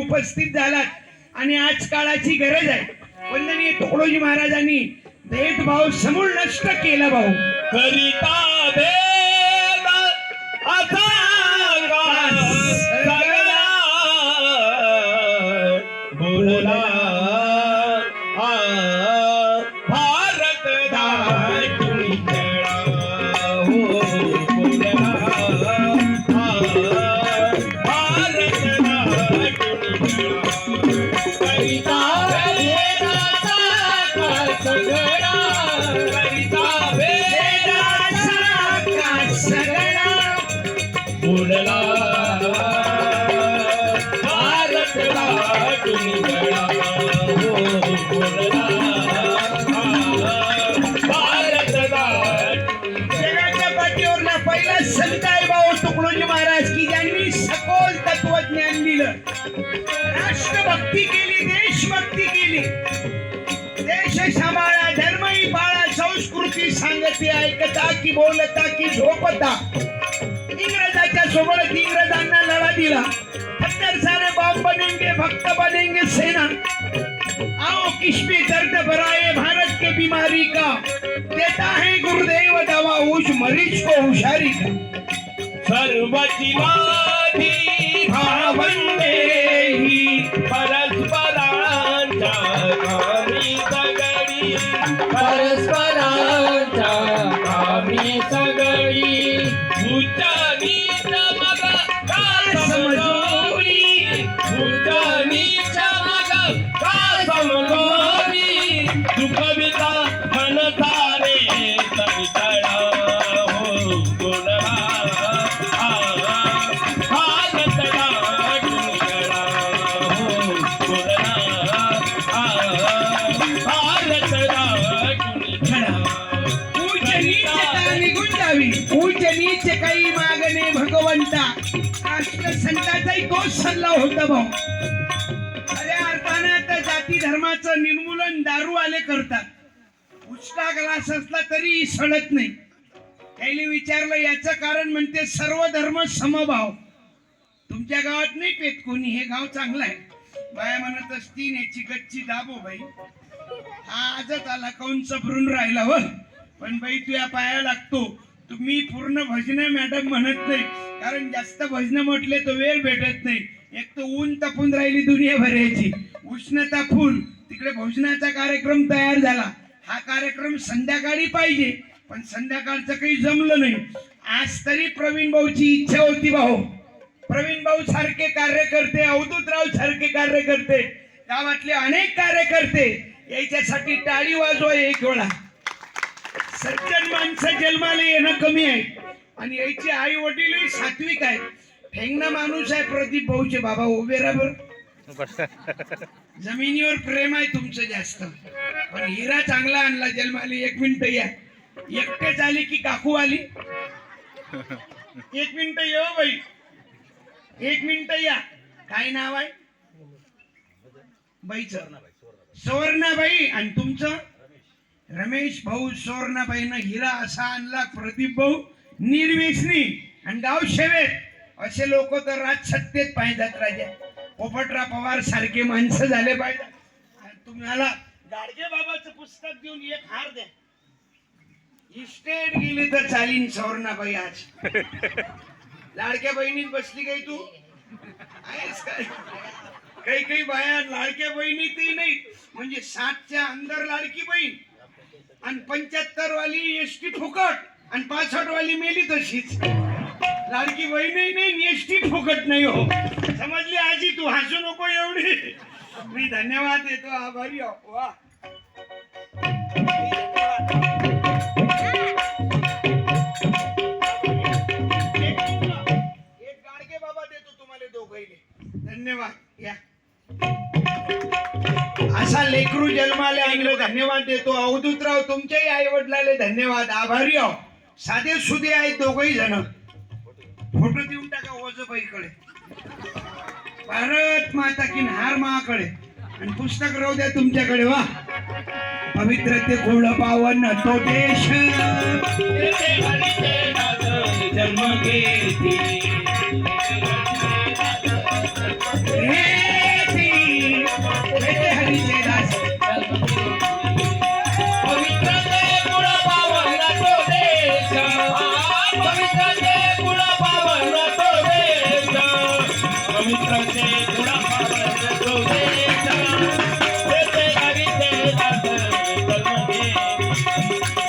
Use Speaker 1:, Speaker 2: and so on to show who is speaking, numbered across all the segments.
Speaker 1: उपस्थित झालात आणि आज काळाची गरज आहे। वंदनीय तुकडोजी महाराजांनी भेदभाव समूळ नष्ट केला भाऊ।
Speaker 2: करिता भेद अथांगा सगळा बोलला भारत दाटून खेळा हो बोलला भारत दाटून खेळा करिता भेदाचा काळ सगळा करिता बोलला भारत दाटून खेळा हो बोलला भारत दाटून
Speaker 1: जगाच्या पाठीवरला पहिला संत आहे भाऊ तुकडोजी महाराज की ज्यांनी सखोल तत्वज्ञान दिलं, राष्ट्रभक्ती केली, देशभक्ती केली। देश सांभाळा, धर्मही पाळा, संस्कृती सांगते ऐकता की बोलता की झोपता। इंग्रजाच्या सोबत इंग्रजांना लढा दिला। खट्टर सारे बॉम्ब बनेंगे, भक्त बनेंगे सेना। आओ किसपे दर्द भराए भारत के बीमारी का, देता है गुरुदेव दवा उस मरीज को हुशारी का।
Speaker 2: सर्व जीवाधी भावंडे ही परस्परांच्या कामी सगळी परस्परांच्या कामी सगळी उच्च नीच मग का समजोनी उच्च नीच मग का समजोनी दुखविता मनसारे तवितळा हो बोलला भारत दाटून खेळा हो बोलला भारत दाटून खेळा
Speaker 1: उच्च नीचता निघून जावी, उच्च नीच काही मागणे भगवंता। राष्ट्रसंताचाही तोच सल्ला होता भाऊ। अरे अर्थाने आता जाती धर्माचं निर्मूलन दारूवाले करतात। उचला ग्लास असला तरी सडत नाही। त्याने विचारलं याचं कारण म्हणते सर्व धर्म समभाव। तुमच्या गावात नाही पेत कोणी, हे गाव चांगलं आहे। बाया म्हणत असतील याची गच्ची दाबो बाई, हा आजच आला काऊन चबरून राहिला व, पण बाई तुझ्या पाया लागतो। तुम्ही पूर्ण भजन मॅडम म्हणत नाही, कारण जास्त भजन म्हटले तर वेळ भेटत नाही। एक तर ऊन तपून राहिली दुनिया भरायची, उष्णता फुल, तिकडे भोजनाचा कार्यक्रम तयार झाला। हा कार्यक्रम संध्याकाळी पाहिजे, पण संध्याकाळचं काही जमलं नाही। आज तरी प्रवीण भाऊची इच्छा होती भाऊ। प्रवीण भाऊ सारखे कार्यकर्ते, अवधूतराव सारखे कार्यकर्ते, गावातले अनेक कार्यकर्ते याच्यासाठी टाळी वाजवा एक वेळा। सज्जन माणसं जन्माला येणं कमी आहे आणि याचे आई वडीलही सात्विक आहेत। ठेंगणा माणूस आहे प्रदीप भाऊचे बाबा, उभे राहा बरं। जमिनीवर प्रेम आहे तुमचं जास्त, पण हिरा चांगला आणला जन्माला। एक मिनिट या, एकटे झाली की काकू आली? एक मिनिट ये बाई, एक मिनिट या। काय नाव आहे बाईचं? सुवर्णाबाई। आणि तुमचं? रमेश भाऊ सुवर्णाबाईनं हिरा असा आणला प्रदीप भाऊ निर्व्यसनी आणि गाव शेवेत। असे लोक तर राजसत्तेत पाहिजेत राजा। पोपटराव पवार सारखे माणसं झाले पाहिजे। तुम्हाला गाडगे बाबाचं पुस्तक देऊन एक हार द्या, इस्टेट गेली तर चालीन सुवर्णाबाई। आज लाडक्या बहिणीत बसली काही तू आहेस काय? काही काही बाया लाडक्या बहिणीतही नाही, म्हणजे 60च्या अंदर लाडकी बहीण आणि 75 वाली एसटी फुकट आणि 65 वाली मेली तशीच। लाडकी बहीणही नाही, एसटी फुकट नाही हो। समजली आजी? तू हसू नको एवढी। मी धन्यवाद देतो, आभारी आहो। वा एक गाडगे बाबा देतो तुम्हाला दोघांना। धन्यवाद। या असा लेकरू जन्माले आणलं, धन्यवाद देतो। अवधूतराव तुमच्याही आई वडिलाले धन्यवाद, आभारी आहो। साधे सुधे आहेत दोघही जण। फोटो देऊन टाका ओझबाईकडे। भारत माता की हार माकडे आणि पुस्तक राहू द्या तुमच्याकडे। वा पवित्र ते कुळ पावन तो देश जन्म घेती
Speaker 2: थोडा पावन तो देता तेथे हरीचे दास जन्म घे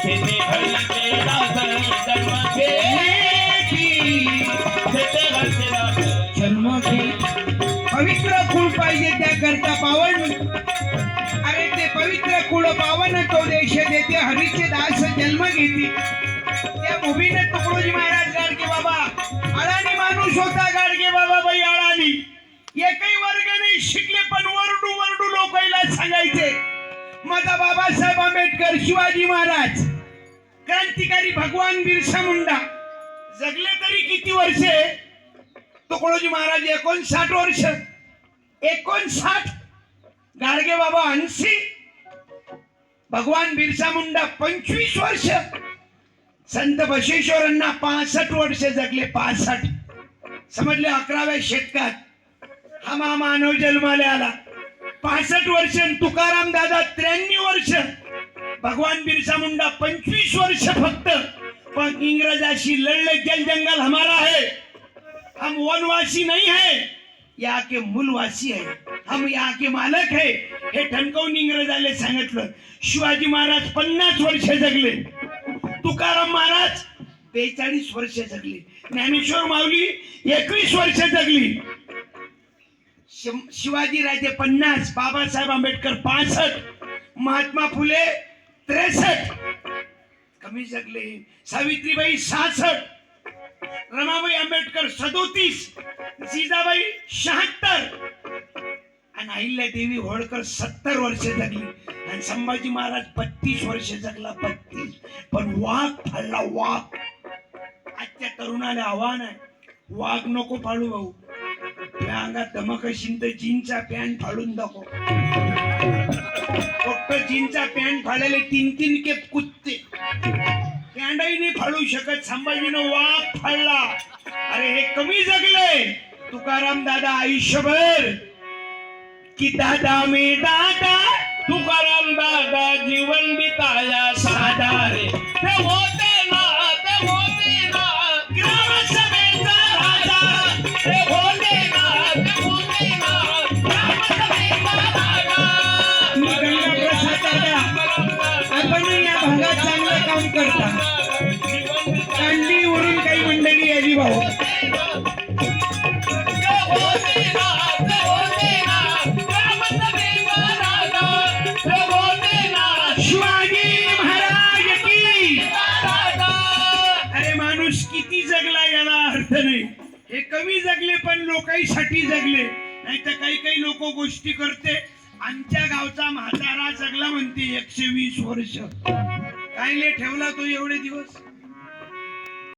Speaker 2: तेथे हरीचे दास जन्म घे तेथे हरीचे दास
Speaker 1: जन्म घे. पवित्र कुळ पाहिजे त्याकरता पावन. अरे ते पवित्र कुळ पावन तो देश देते हरीचे दास जन्म घेते. त्या मुभीने तुकडोजी महाराज गाडगे बाबा अडाणी माणूस होता. गाडगे बाबा बाई अडाणी एकही वर्ग नाही शिकले पण वरडू वरडू लोकांना सांगायचे. माझा बाबासाहेब आंबेडकर शिवाजी महाराज क्रांतिकारी भगवान बिरसा मुंडा जगले तरी किती वर्षे. तुकडोजी महाराज 59 वर्ष. 59. गाडगे बाबा 80. भगवान बिरसा मुंडा 25 वर्ष. संत बसवेश्वरांना 65 वर्ष जगले. 65 समजले. 11व्या शतकात हा मानव जन्माला आला. 65 वर्ष. तुकाराम दादा 93 वर्ष. भगवान बिरसा मुंडा 25 वर्ष फक्त. पण इंग्रजाशी लड़ने जल जंगल हमारा है. हम वनवासी नहीं है, यहाँ के मूलवासी है. हम यहाँ के मालक है. हे ठणकावून इंग्रजाले सांगितलं. शिवाजी महाराज 50 वर्ष जगले. तुकाराम महाराज 42 वर्ष जगले. ज्ञानेश्वर माऊली 21 वर्ष जगली. शिवाजी राजे 50. बाबासाहेब आंबेडकर 65. महात्मा फुले 63 कमी जगले. सावित्रीबाई 66. रमाबाई आंबेडकर 37. जिजाबाई 76. आणि अहिल्यादेवी होळकर 70 वर्ष जगली. आणि संभाजी महाराज 32 वर्ष जगला. 32. पण वाघ फाडला. वाघ. आजच्या तरुणाला आव्हान आहे. वाघ नको फाडू भाऊ. त्या अंगात धमक असेल तर जीनचा पॅन्ट फाडून दाखव. फक्त जीनचा पॅन्ट फाडायला 3 केप कुत्ते. पॅन्टही नाही फाडू शकत. संभाजीनं वाघ फाडला. अरे हे कमी जगले. तुकाराम दादा आयुष्यभर की दादा में दादा.
Speaker 2: तुकाराम दादा जीवन बिताया साधा रे. ते होते ना
Speaker 1: ग्रामसभेचा राजा.
Speaker 2: ते होते ना ग्रामसभेचा राजा.
Speaker 1: मी गंगाप्रसाद दादा आपण या भागात चांगलं काम करता. कांडीवरून काही मंडळी आली भाऊ. शिवाजी महाराज की. अरे माणूस किती जगला याला अर्थ नाही. हे कमी जगले पण लोकांसाठी जगले. नाही तर काही लोक गोष्टी करते. आमच्या गावचा म्हातारा जगला म्हणते 120 वर्ष. कायले ठेवला तो एवढे दिवस.